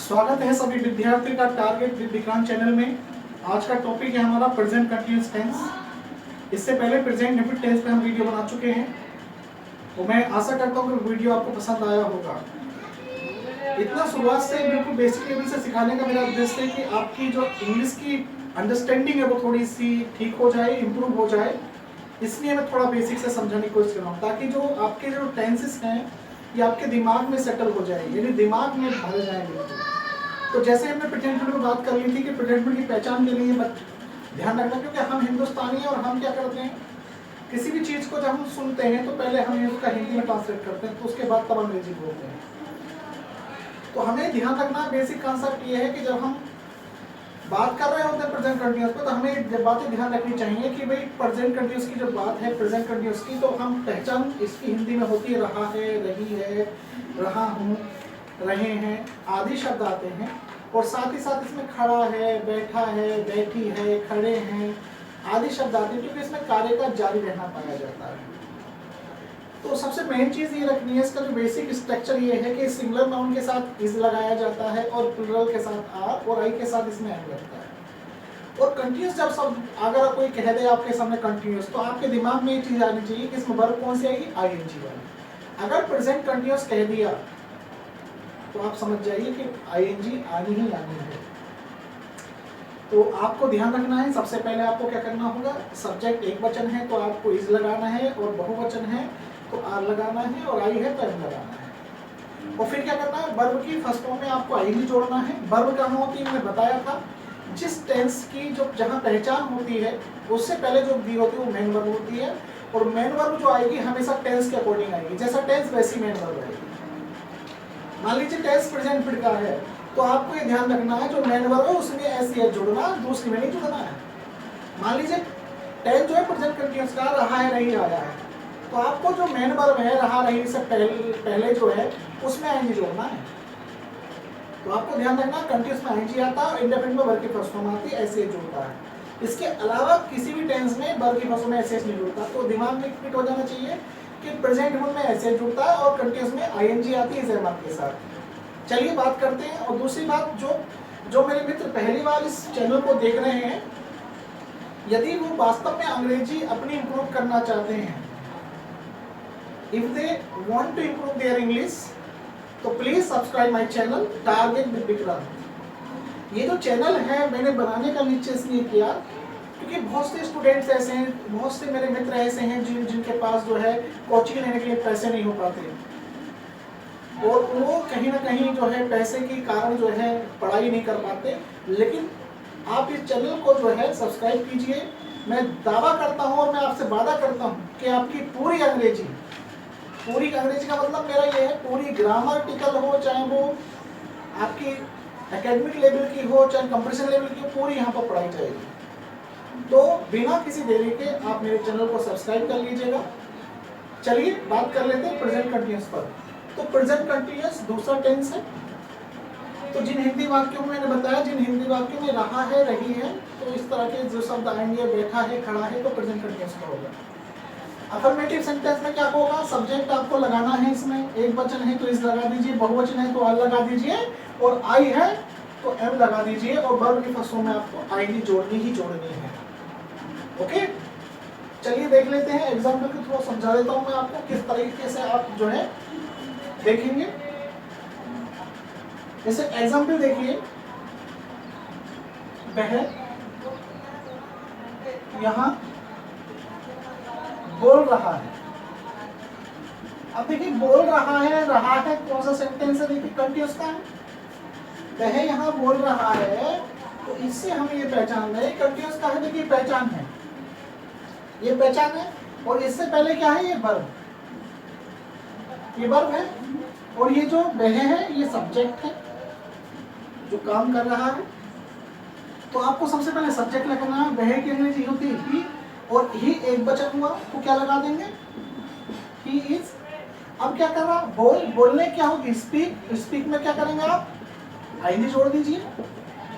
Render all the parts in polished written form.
स्वागत है सभी विद्यार्थी का टारगेट विद विक्रांत चैनल में। आज का टॉपिक है हमारा प्रेजेंट कंटिन्यूअस टेंस। इससे पहले प्रेजेंट इंडेफिनिट टेंस पे हम वीडियो बना चुके हैं, तो मैं आशा करता हूँ कि वीडियो आपको पसंद आया होगा। इतना शुरुआत से बिल्कुल बेसिक लेवल से सिखाने का मेरा उद्देश्य है कि आपकी जो इंग्लिश की अंडरस्टैंडिंग है वो थोड़ी सी ठीक हो जाए, इम्प्रूव हो जाए। इसलिए मैं थोड़ा बेसिक से समझाने की कोशिश कर रहा हूँ, ताकि जो आपके जो टेंसेस हैं ये आपके दिमाग में सेटल हो जाए, यानी दिमाग में भर जाएंगे। तो जैसे हमने प्रेजेंट में बात कर ली थी कि प्रेजेंट की पहचान के लिए ध्यान रखना, क्योंकि हम हिंदुस्तानी हैं और हम क्या करते हैं, किसी भी चीज़ को जब हम सुनते हैं तो पहले हम उसका हिंदी में ट्रांसलेट करते हैं, तो उसके बाद तब अंग्रेजी बोलते हैं। तो हमें ध्यान रखना बेसिक कॉन्सेप्ट ये है कि जब हम बात कर रहे होते हैं प्रेजेंट कंटिन्यूअस पे, तो हमें जब बातें ध्यान रखनी चाहिए कि भाई प्रेजेंट कंटिन्यूअस की जो बात है प्रेजेंट कंटिन्यूअस की, तो हम पहचान इसकी हिंदी में होती है रहा है, रही है, रहा हूँ, रहे हैं आदि शब्द आते हैं। और साथ ही साथ इसमें खड़ा है, बैठा है, बैठी है, खड़े हैं आदि शब्द आते हैं, क्योंकि इसमें कार्य का जारी रहना पाया जाता है। तो सबसे मेन चीज़ ये रखनी है, इसका जो बेसिक स्ट्रक्चर ये है कि सिंगुलर नाउन के साथ इज लगाया जाता है और प्लूरल के साथ आर और आई के साथ इसमें एन लगता है। और कंटिन्यूअस जब सब अगर कोई कह दे आपके सामने कंटिन्यूअस, तो आपके दिमाग में ये चीज़ आनी चाहिए कि इसमें वर्ब कौन सी आएगी, आईएनजी वाली। अगर प्रेजेंट कंटिन्यूअस कह दिया तो आप समझ जाइए कि आईएनजी आनी ही आनी है। तो आपको ध्यान रखना है, सबसे पहले आपको क्या करना होगा, सब्जेक्ट एक वचन है तो आपको इज लगाना है, और बहुवचन है तो आर लगाना है, और आई है तो एम लगाना है। और फिर क्या करना है, वर्ब की फर्स्ट फॉर्म में आपको आईएनजी जोड़ना है। वर्ब कहाँ होती है, मैंने बताया था, जिस टेंस की जो जहाँ पहचान होती है उससे पहले जो दी होती है वो मेन वर्ब होती है, और मेन वर्ब जो आएगी हमेशा टेंस के अकॉर्डिंग आएगी, जैसा टेंस वैसी मेन वर्ब आएगी। मान लीजिए टेंस प्रेजेंट फिर का है, तो आपको ये ध्यान रखना है जो मेन वर्ब है उसमें एस एच जोड़ना, दूसरी में नहीं जोड़ना है। मान लीजिए टेंस जो है प्रेजेंट कंटिन्यूअस का रहा है, रही, आया है, तो आपको जो मेन वर्ब है रहा, रही से पहले जो है उसमें आईएनजी जोड़ना है। तो आपको ध्यान रखना कंटिन्यूअस में आईएनजी आता है और इंडेफिनिट में वर्ब की फर्स्ट फॉर्म आती है, एस एच जोड़ता है। इसके अलावा किसी भी टेंस में वर्ब की फर्स्ट फॉर्म में एस एच नहीं जोड़ता। तो दिमाग में फिट हो जाना चाहिए कि प्रेजेंट में एस एच जुड़ता है और कंटिन्यूअस में आईएनजी आती है इस के साथ। चलिए बात करते हैं। और दूसरी बात, जो मेरे मित्र पहली बार इस चैनल को देख रहे हैं, यदि वो वास्तव में अंग्रेजी अपनी इम्प्रूव करना चाहते हैं, if they want to improve their English, तो please subscribe my channel target with Vikrant. ये जो चैनल है मैंने बनाने का निश्चय इसलिए किया क्योंकि बहुत से स्टूडेंट्स ऐसे हैं, बहुत से मेरे मित्र ऐसे हैं जिनके पास जो है कोचिंग लेने के लिए पैसे नहीं हो पाते, और वो कहीं ना कहीं जो है पैसे के कारण जो है पढ़ाई नहीं कर पाते। लेकिन आप इस चैनल को जो है सब्सक्राइब कीजिए। मैं दावा करता हूँ और मैं आपसे वादा करता हूँ कि आपकी पूरी अंग्रेजी का मतलब मेरा ये है, पूरी ग्रामटिकल हो, चाहे वो आपकी एकेडमिक लेवल की हो, चाहे कंपटीशन लेवल की हो, पूरी यहाँ पर पढ़ाई जाएगी। तो बिना किसी देरी के आप मेरे चैनल को सब्सक्राइब कर लीजिएगा। चलिए बात कर लेते हैं प्रेजेंट कंटिन्यूअस पर। तो प्रेजेंट कंटिन्यूअस दूसरा टेंस है। तो जिन हिंदी वाक्यों में मैंने बताया, जिन हिंदी वाक्यों में रहा है, रही है, तो इस तरह के जो शब्द आएंगे, बैठा है, खड़ा है, तो प्रेजेंट कंटिन्यूअस का होगा। अफर्मेटिव सेंटेंस में क्या होगा, सब्जेक्ट आपको लगाना है, इसमें एक वचन है तो इस लगा दीजिए, बहुवचन है तो आर लगा दीजिए, और आई है तो एम लगा दीजिए, और वर्ब की फर्स्ट फॉर्म में आपको आईएनजी जोड़नी ही जोड़नी है। ओके, चलिए देख लेते हैं। एग्जाम्पल के थ्रू समझा देता हूं मैं आपको किस तरीके से आप जो है देखेंगे। जैसे एग्जाम्पल देखिए, वह यहां बोल रहा है। अब देखिए बोल रहा है कौन सा सेंटेंस है, देखिए कंटिन्यूअस का है। वह यहाँ बोल रहा है, तो इससे हम ये पहचान रहे कंटिन्यूअस का है। देखिए पहचान है, ये पहचान है, और इससे पहले क्या है, ये वर्ब, ये वर्ब है, और ये जो वह है ये सब्जेक्ट है जो काम कर रहा है। तो आपको सबसे पहले सब्जेक्ट लगाना है। वह की अंग्रेजी होती है ही, और ही एक वचन हुआ तो क्या लगा देंगे, ही इज। अब क्या कर रहा, बोलने क्या होगी, स्पीक में क्या करेंगे आप, आईएनजी जोड़ दीजिए,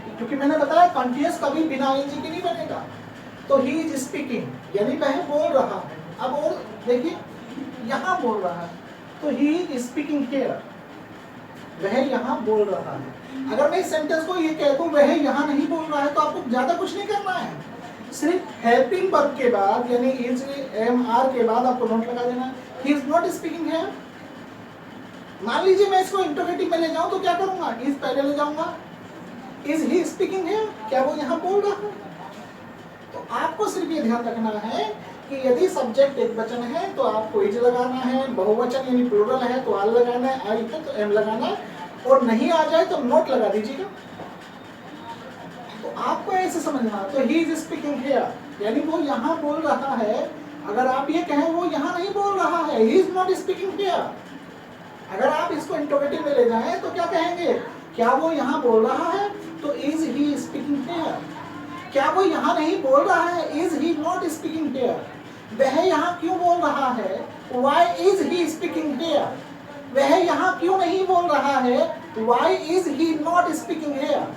क्योंकि मैंने बताया कंटिन्यूअस कभी बिना आईएनजी के नहीं बनेगा। तो ही इज स्पीकिंग, यानी वह बोल रहा है। अब और देखिए यहाँ बोल रहा है, तो ही इज स्पीकिंग हियर, वह यहाँ बोल रहा है। अगर मैं इस सेंटेंस को ये कह दूं वह यहाँ नहीं बोल रहा है, तो आपको ज्यादा कुछ नहीं करना है, सिर्फ हेल्पिंग वर्ब के बाद यानी इज एम आर के बाद आपको नोट लगा देना, ही इज नॉट स्पीकिंग हियर। मान लीजिए मैं इसको इंटरोगेटिव में ले जाऊं तो क्या करूंगा, इज पहले ले जाऊंगा, इज ही स्पीकिंग हियर, क्या वो यहाँ बोल रहा है। तो आपको सिर्फ ये ध्यान रखना है कि यदि सब्जेक्ट एक वचन है तो आपको इज लगाना है, बहुवचन यानी प्लूरल है तो आर लगाना है, आई है तो एम लगाना है, और नहीं आ जाए तो नोट लगा दीजिएगा। तो आपको ऐसे समझना, तो ही इज स्पीकिंग हियर यानी वो यहाँ बोल रहा है। अगर आप ये कहें वो यहाँ नहीं बोल रहा है, ही इज नॉट स्पीकिंग हियर, अगर आप इसको इंटरोगेटिव में ले जाएं तो क्या कहेंगे, क्या वो यहाँ बोल रहा है, तो इज ही स्पीकिंग हियर। क्या वो यहाँ नहीं बोल रहा है, is he not speaking here. वह यहाँ क्यों बोल रहा है, why is he speaking here. वह यहाँ क्यों नहीं बोल रहा है, why is he not speaking here.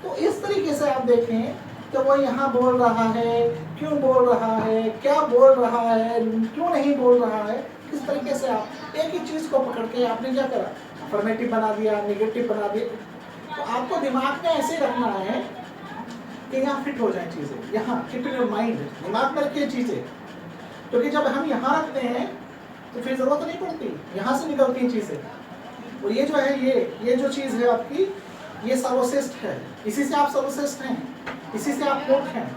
तो इस तरीके से आप देखें कि वो यहाँ बोल रहा है, क्यों बोल रहा है, क्या बोल रहा है, क्यों नहीं बोल रहा है। इस तरीके से आप एक ही चीज को पकड़ के आपने क्या करा, अफर्मेटिव बना दिया, नेगेटिव बना दिया। तो आपको दिमाग में ऐसे रखना है कि यहाँ फिट हो जाए चीजें, यहाँ कीप इन योर माइंड, दिमाग में रखिए चीजें, क्योंकि जब हम यहाँ रखते हैं तो फिर जरूरत नहीं पड़ती, यहाँ से निकलती हैं चीजें। और ये जो है ये जो चीज है आपकी, ये सर्वश्रेष्ठ है, इसी से आप सर्वश्रेष्ठ हैं, इसी से आप मूर्ख हैं।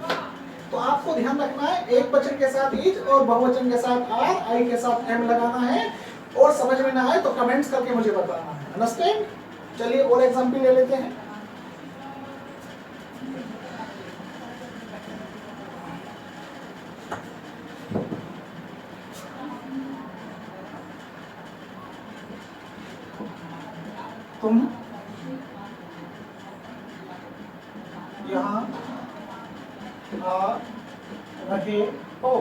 तो आपको ध्यान रखना है, एक वचन के साथ इज और बहुवचन के साथ आर, आई के साथ एम लगाना है। और समझ में ना आए तो कमेंट्स करके मुझे बताना है, अंडरस्टैंड। चलिए और एग्जाम्पल ले लेते हैं। तुम यहाँ आ रहे हो,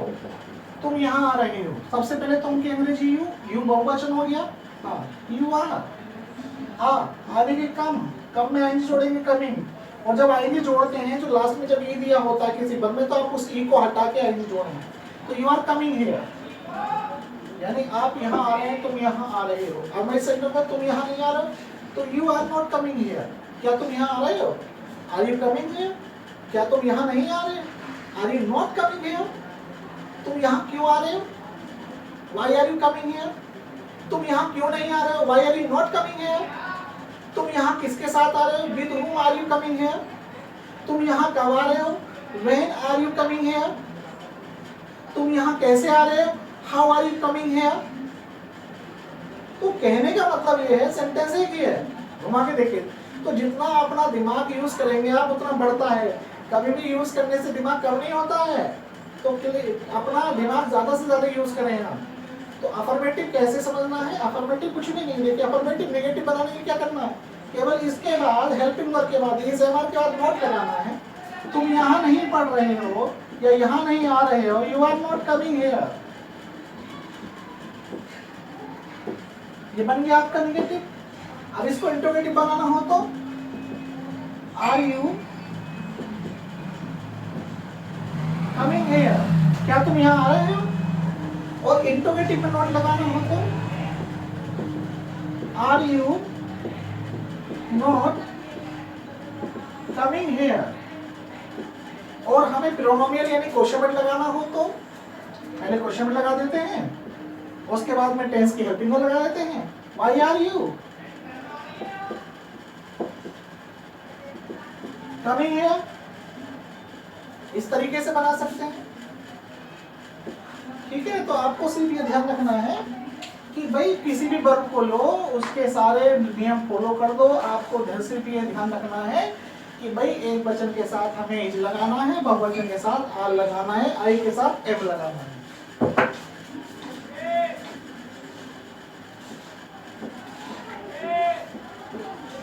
तुम यहाँ आ रहे हो। सबसे पहले तुम की अंग्रेजी यू बहुवचन हो गया, हाँ यू आने के कम में आईएनजी जोड़ेंगे, कमिंग। और जब आईएनजी जोड़ते हैं तो लास्ट में जब ई दिया होता है किसी वर्ब में तो आप उस ई को हटा के आईएनजी जोड़ेंगे। तो यू आर कमिंग हियर यानी आप यहाँ आ रहे हैं, तुम यहाँ आ रहे हो। अब मैं सेकंड में तुम यहाँ नहीं आ रहे हो तो you are not coming here, क्या तुम यहाँ आ रहे हो, आर यू कमिंग हियर। क्या तुम यहाँ नहीं आ रहे, are you not coming here. तुम यहाँ क्यों आ रहे हो, why are you coming here. तुम यहाँ क्यों नहीं आ रहे हो, why are you not coming here. तुम यहाँ किसके साथ आ रहे हो, with whom are you coming here. तुम यहाँ कब आ रहे हो, when are you coming here. तुम यहाँ कैसे आ रहे हो, how are you coming here. तो कहने का मतलब ये है, सेंटेंस एक ही है, घुमा के देखिए। तो जितना अपना दिमाग यूज करेंगे आप उतना बढ़ता है, कभी भी यूज करने से दिमाग कम नहीं होता है। तो अपना दिमाग ज्यादा से ज्यादा यूज करें आप। तो अफर्मेटिव कैसे समझना है, अफर्मेटिव कुछ भी नहीं, देखिए अफर्मेटिव नेगेटिव बनाने के क्या करना है, केवल इसके बाद हेल्पिंग वर्ब के बाद इस एमआर के बाद नॉट लगाना है। तुम यहाँ नहीं पढ़ रहे हो या यहाँ नहीं आ रहे हो, you are not coming here. ये बन गया आपका नेगेटिव। अब इसको इंटरोगेटिव बनाना हो तो आर यू कमिंग हियर, क्या तुम यहाँ आ रहे हो। और इंटरोगेटिव में नॉट लगाना हो तो are you not coming here. और हमें प्रोनोमियल यानी क्वेश्चन वर्ड लगाना हो तो पहले क्वेश्चन वर्ड लगा देते हैं, उसके बाद में टेंस की हेल्पिंग को लगा देते हैं, why are you coming here. इस तरीके से बना सकते हैं, ठीक है। तो आपको सिर्फ ये ध्यान रखना है कि भाई किसी भी वर्ब को लो उसके सारे नियम फॉलो कर दो। आपको सिर्फ ये ध्यान रखना है कि भाई एक वचन के साथ हमें इज लगाना है, बहुवचन के साथ आर लगाना है, आई के साथ एम लगाना है।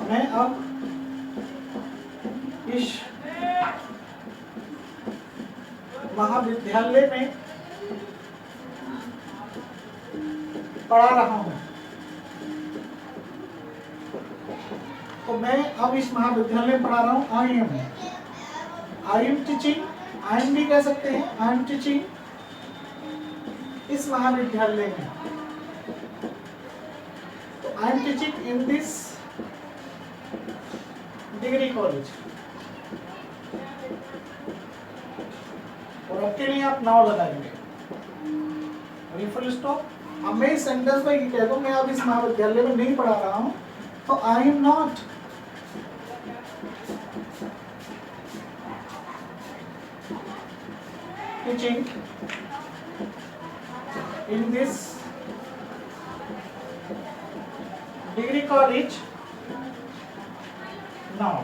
मैं अब इस महाविद्यालय में पढ़ा रहा हूं, तो मैं अब इस महाविद्यालय में पढ़ा रहा हूं। I am teaching, I am भी कह सकते हैं, आई एम टीचिंग इस महाविद्यालय में। तो I am teaching in this degree college, और अब के लिए आप नाउ लगाएंगे और फुल स्टॉप। अब मैं इस सेंटेंस में कह दूं मैं अब इस महाविद्यालय में नहीं पढ़ा रहा हूं, तो आई am not teaching in this degree college now.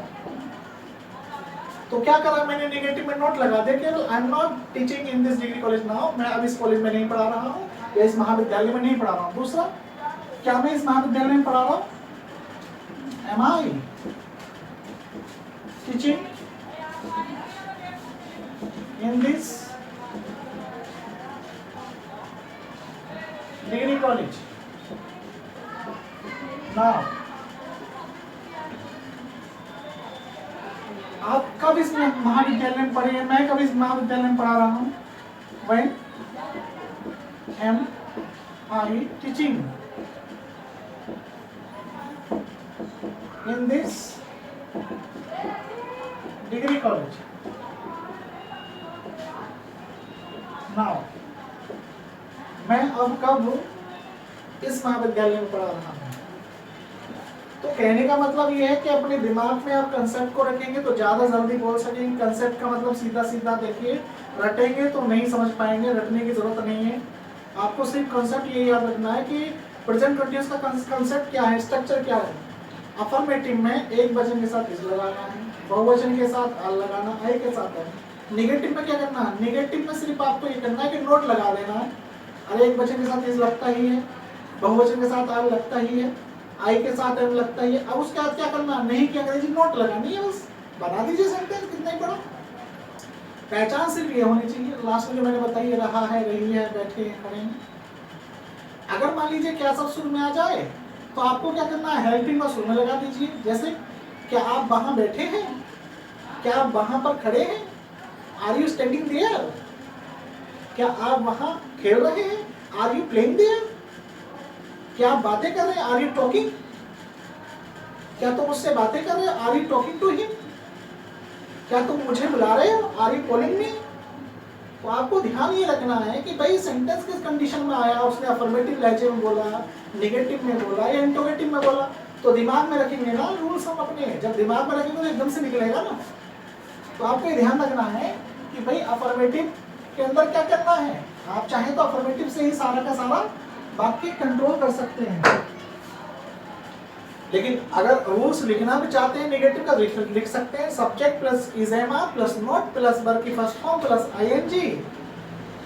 तो क्या करा मैंने, नेगेटिव में नोट लगा दिया कि आई am not teaching in this degree college now, मैं अब इस कॉलेज में नहीं पढ़ा रहा हूँ या इस महाविद्यालय में नहीं पढ़ा रहा हूँ। दूसरा, क्या मैं इस महाविद्यालय में पढ़ा रहा हूँ, am I teaching in this degree college now. आप कब इस महाविद्यालय में पढ़े हैं, मैं कब इस महाविद्यालय में पढ़ा रहा हूँ, when am I teaching in this degree college now। मैं अब कब इस महाविद्यालय में पढ़ा रहा हूँ। तो कहने का मतलब ये है कि अपने दिमाग में आप कंसेप्ट को रखेंगे तो ज्यादा जल्दी बोल सकेंगे। कंसेप्ट का मतलब सीधा सीधा देखिए, रटेंगे तो नहीं समझ पाएंगे, रटने की जरूरत नहीं है। आपको सिर्फ कंसेप्ट ये याद रखना है कि प्रेजेंट कंटीन्यूअस का कंसेप्ट क्या है, स्ट्रक्चर क्या है। अफर्मेटिव में एक वचन के साथ इज लगाना है, बहुवचन के साथ आल लगाना, आई के साथ है। निगेटिव में क्या करना है, निगेटिव में सिर्फ आपको ये करना है कि नोट लगा देना है। अरे एक वचन के साथ इज लगता ही है, बहुवचन के साथ आल लगता ही है, आई के साथ एम लगता ही है। अब उसके बाद क्या करना, नहीं कि अंग्रेजी नोट लगानी है, बस बना दीजिए सेंटेंस, कितना ही बड़ा। पहचान सिर्फ ये होनी चाहिए। लास्ट में जो मैंने बताई, रहा है, रही है, बैठे हैं, खड़े हैं। अगर मान लीजिए क्या सब सुर में आ जाए तो आपको क्या करना है, हेल्पिंग में सुर में लगा दीजिए। जैसे क्या आप वहां बैठे हैं, क्या आप वहां पर खड़े हैं, आर यू स्टैंडिंग देयर, क्या आप वहां खेल रहे हैं, आर यू प्लेइंग देयर, क्या आप बातें कर रहे हैं, आर यू टॉकिंग, क्या तुम उससे बातें कर रहे हो, are you talking to him, क्या तुम मुझे बुला रहे हो, आर यू कॉलिंग मी। तो आपको ध्यान ये रखना है कि भाई सेंटेंस किस कंडीशन में आया, उसने अफर्मेटिव लहजे में बोला, नेगेटिव में बोला या इंटरोगेटिव में बोला। तो दिमाग में रखेंगे ना रूल्स हम अपने, जब दिमाग में रखेंगे तो एकदम से निकलेगा ना। तो आपको ये ध्यान रखना है कि भाई अफर्मेटिव के अंदर क्या करना है। आप चाहें तो अफर्मेटिव से ही सारा का सारा वाक्य कंट्रोल कर सकते हैं, लेकिन अगर रूल्स लिखना भी चाहते हैं नेगेटिव का लिख सकते हैं। Subject plus is am are plus not plus verb की first form plus ING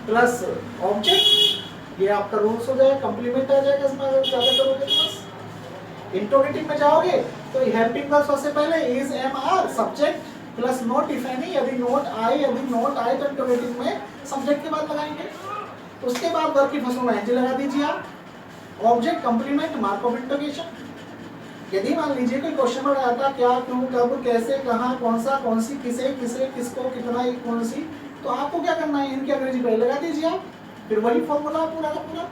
plus object, ये आपका रूल्स हो जाएगा, कंप्लीमेंट आ जाएगा। इसमें अगर ज्यादा करोगे तो बस। इंट्रोगेटिव में जाओगे तो हेल्पिंग वर्ब सबसे पहले is am are subject plus not if any, यदि नॉट आए तो इंट्रोगेटिव में सब्जेक्ट के बाद लगाएंगे। उसके बाद वर्ब की फर्स्ट फॉर्म एनजी लगा दीजिए आप। Object complement mark of interrogation. यदि मान लीजिए कोई क्वेश्चन में आता क्या, क्यों, कब, कैसे, कहाँ, कौन सा, कौन सी, किसे, किसे, किसको, कितना, कौन सी, तो आपको क्या करना है, इनकी अंग्रेजी पहले लगा दीजिए आप, फिर वही फॉर्मूला पूरा का पूरा।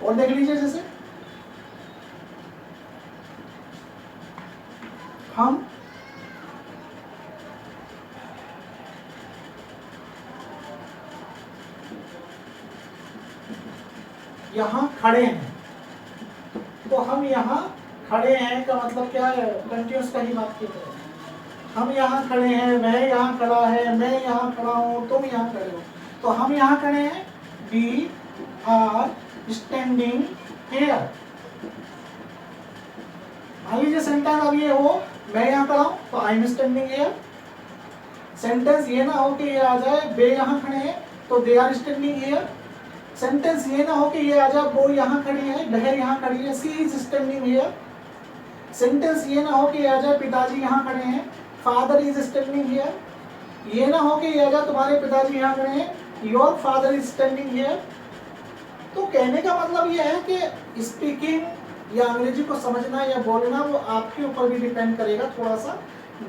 और देख लीजिए, जैसे हम यहाँ खड़े हैं, तो हम यहाँ खड़े हैं का मतलब क्या है, कंटिन्यूअस का ही बात की तरह। हम यहाँ खड़े हैं, वह यहाँ खड़ा है, मैं यहाँ खड़ा हूँ, तुम यहाँ खड़े हो। तो हम यहाँ खड़े हैं, वी आर स्टैंडिंग हियर। मान लीजिए सेंटेंस अब ये हो, मैं यहाँ खड़ा हूँ तो I am standing here. Sentence ये ना हो कि ये आ जाए वे यहाँ खड़े हैं तो they are standing here. Sentence ये ना हो कि ये आ जाए वो यहाँ खड़ी है, बहर यहाँ खड़ी है, सी इज स्टैंडिंग हियर। सेंटेंस ये ना हो कि ये आ जाए पिताजी यहाँ खड़े हैं, फादर इज स्टैंडिंग हियर। ये ना हो कि ये आ जाए तुम्हारे पिताजी यहाँ खड़े हैं, your father is standing here. तो कहने का मतलब ये है कि स्पीकिंग या अंग्रेजी को समझना या बोलना वो आपके ऊपर भी डिपेंड करेगा। थोड़ा सा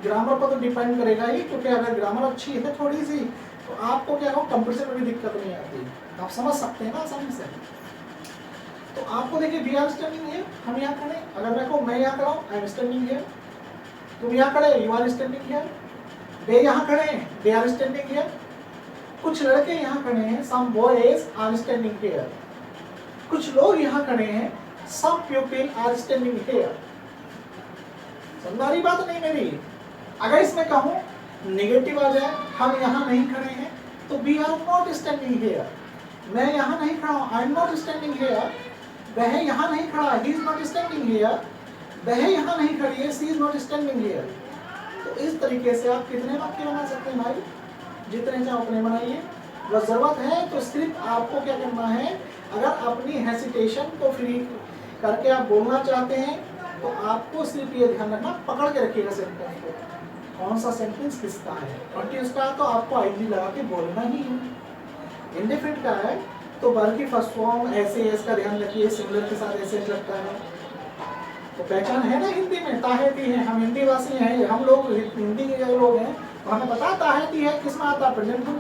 ग्रामर पर तो डिपेंड करेगा ही, क्योंकि अगर ग्रामर अच्छी है थोड़ी सी तो आपको क्या हो, कंप्यूटर में भी दिक्कत नहीं आती, आप समझ सकते हैं ना आसानी से। तो आपको देखिए वी आर स्टैंडिंग हियर, हम यहाँ खड़े, अगर देखो मैं यहाँ खड़ा हूँ, आई एम स्टैंडिंग हियर, तुम यहाँ खड़े, यू आर स्टैंडिंग हियर, वे यहाँ खड़े हैं, दे आर स्टैंडिंग हियर, कुछ लड़के यहाँ खड़े हैं, some boys are standing here, कुछ लोग यहाँ खड़े हैं, some people are standing here. समझ रही बात नहीं मेरी? अगर इसमें कहूँ नेगेटिव आ जाए, हम यहाँ नहीं खड़े हैं, तो we are not standing here, मैं यहाँ नहीं खड़ा हूँ, I am not standing here, वह यहाँ नहीं खड़ा, he is not standing here, वह यहाँ नहीं खड़ी है, she is not standing here. तो इस तरीके से आप कितने वाक्य बना सकते हैं भाई? जितने चाहे उतने बनाइए। बस जरूरत है तो सिर्फ आपको क्या करना है, अगर अपनी हेसिटेशन को फ्री करके आप बोलना चाहते हैं तो आपको सिर्फ ये ध्यान रखना, पकड़ के रखिएगा सेंटेंस को, कौन सा सेंटेंस किसका है। कंटीन्यूअस का तो आपको आईडी लगा के बोलना ही है। इंडेफिनिट का है तो वर्ब की फर्स्ट फॉर्म ऐसे, इसका ध्यान रखिए, सिंगुलर के साथ ऐसे लगता है। तो पहचान है ना हिंदी में, ताहती है, हम हिंदी वासी हैं, हम लोग हिंदी के लोग हैं, तो हमें पता ताहती है किस में आता है, प्रेजेंट में।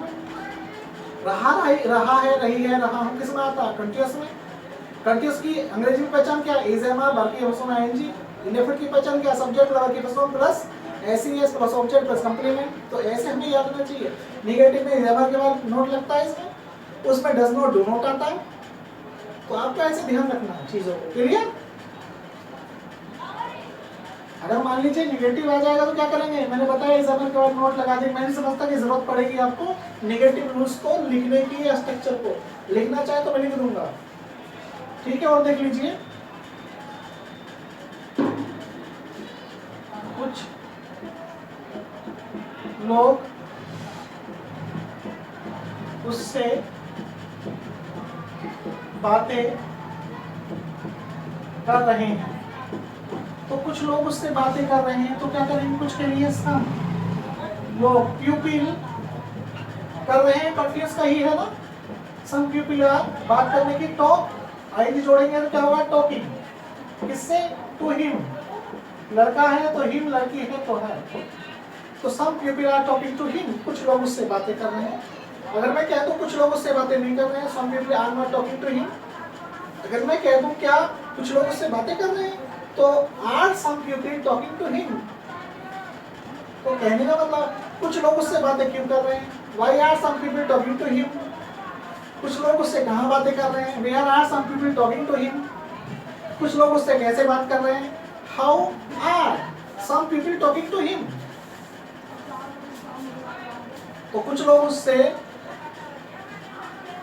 रहा है, रही है, रहा हूँ किस में आता है, कंटीन्यूअस में। कंटीन्यूअस की अंग्रेजी में पहचान क्या, इज एम आर, वर्ब की फर्स्ट फॉर्म आईएनजी। इंडेफिनिट की पहचान क्या, सब्जेक्ट वर्ब की first form plus SES plus object plus complement. तो ऐसे हमें याद रखना चाहिए। नेगेटिव में इज एम आर के बाद नोट लगता है, इसमें उसमें डज नॉट, डू नॉट आता है। तो आपको ऐसे ध्यान रखना है चीजों को। क्लियर? अगर मान लीजिए नेगेटिव आ जाएगा तो क्या करेंगे, मैंने बताया इस के बाद नोट लगा देंगे। मैं नहीं समझता कि जरूरत पड़ेगी आपको नेगेटिव रूल्स को लिखने की या स्ट्रक्चर को। लिखना चाहे तो मैं लिख दूंगा, ठीक है। और देख लीजिए, कुछ लोग उससे बातें कर रहे हैं, तो कुछ लोग उससे बातें कर रहे हैं तो क्या करेंगे, कुछ के लिए सम लोग प्यूपिल कर रहे हैं, कंफ्यूज का ही है ना, सम प्यूपिल बात करने की, टॉक आईडी जोड़ेंगे तो क्या होगा, टॉकिंग। किससे, टू हिम, लड़का है तो हिम, लड़की है तो है, तो some people are talking to him, कुछ लोग उससे बातें कर रहे हैं। अगर मैं कह दूं कुछ लोग उससे बातें नहीं कर रहे हैं, some people are not talking to him. अगर मैं कह दूं क्या कुछ लोग उससे बातें कर रहे हैं, तो are some people talking to him. तो कहने का मतलब कुछ लोग उससे बातें क्यों कर रहे हैं, why are some people talking to him. कुछ लोग उससे कहाँ बातें कर रहे हैं, where are some people talking to him. कुछ लोग उससे कैसे बात कर रहे हैं, how are some people talking to him. तो कुछ लोग उससे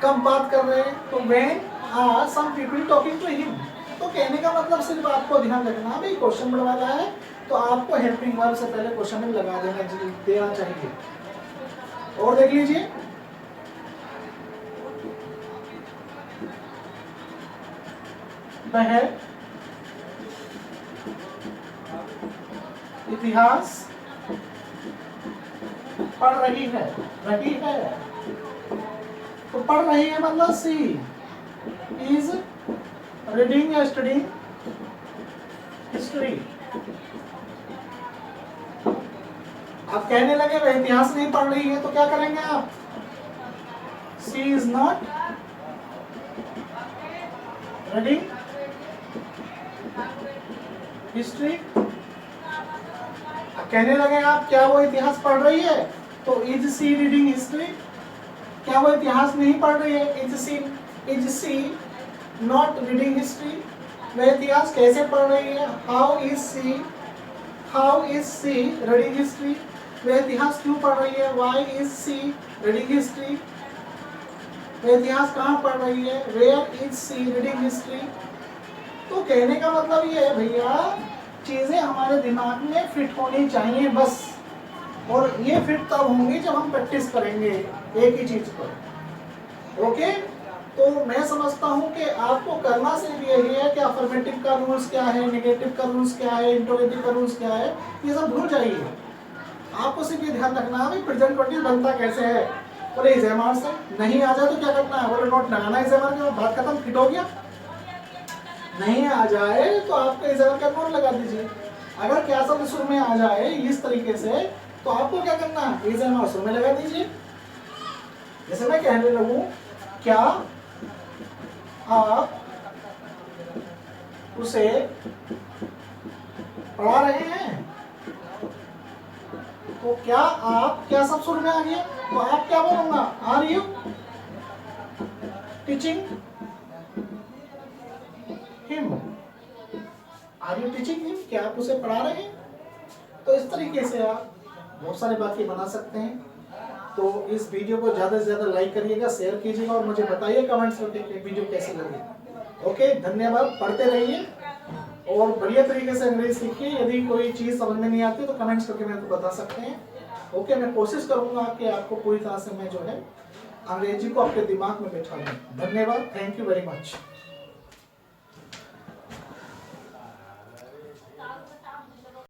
कम बात कर रहे हैं, तो when are some people talking to him. तो कहने का मतलब सिर्फ आपको ध्यान रखना, भाई क्वेश्चन बढ़वाना है तो आपको हेल्पिंग वर्ब से पहले क्वेश्चन में लगा देना चाहिए। और देख लीजिए, वह इतिहास पढ़ रही है, तो पढ़ रही है मतलब सी इज रीडिंग या स्टडिंग हिस्ट्री। आप कहने लगे वह इतिहास नहीं पढ़ रही है तो क्या करेंगे आप, सी इज नॉट रीडिंग हिस्ट्री। कहने लगे आप क्या वो इतिहास पढ़ रही है, तो इज सी रीडिंग हिस्ट्री। क्या वो इतिहास नहीं पढ़ रही है, is she not reading history. वह इतिहास कैसे पढ़ रही है, how is she reading history. वह इतिहास क्यों पढ़ रही है, why is she reading history. वह इतिहास कहाँ पढ़ रही है, where is she reading history. तो कहने का मतलब ये है भैया, चीजें हमारे दिमाग में फिट होनी चाहिए बस। और ये फिट तब होंगी जब हम प्रैक्टिस करेंगे एक ही चीज पर। ओके, तो मैं समझता हूँ कि आपको करना सिर्फ यही है कि अफर्मेटिव का रूल्स क्या है, नेगेटिव का रूल्स क्या है, इंटरोगेटिव का रूल्स क्या है, ये सब भूल जाइए। आपको सिर्फ ये ध्यान रखना है प्रेजेंट कंटीन्यूअस बनता कैसे है। बोले इज एम आर से नहीं आ जाए तो क्या करना है, बोले नोट लगाना इज एम आर के, बात खत्म, फिट हो गया। नहीं आ जाए तो आपको इस जगह का नोट लगा दीजिए। अगर क्या शब्द सुर में आ जाए इस तरीके से तो आपको क्या करना है, इस जगह सुर में लगा दीजिए। जैसे मैं कहने लगूं क्या आप उसे पढ़ा रहे हैं। तो क्या सब शुरू में आ गया? तो आप क्या बोलूंगा? Are you teaching him? Are you teaching him? क्या आप उसे पढ़ा रहे हैं? तो इस तरीके से आप बहुत सारे वाक्य बना सकते हैं। तो इस वीडियो को ज़्यादा से ज़्यादा लाइक करिएगा, शेयर कीजिएगा और मुझे बताइए कमेंट्स में कि वीडियो कैसी लगी। ओके, धन्यवाद। पढ़ते रहिए और बढ़िया तरीके से अंग्रेजी सीखिए। यदि कोई चीज़ समझ में नहीं आती तो कमेंट्स करके मेरे को बता सकते हैं। ओके, मैं कोशिश करूँगा कि आपको पूरी तरह से मैं जो है अंग्रेजी को आपके दिमाग में बैठा दूँ। धन्यवाद, थैंक यू वेरी मच।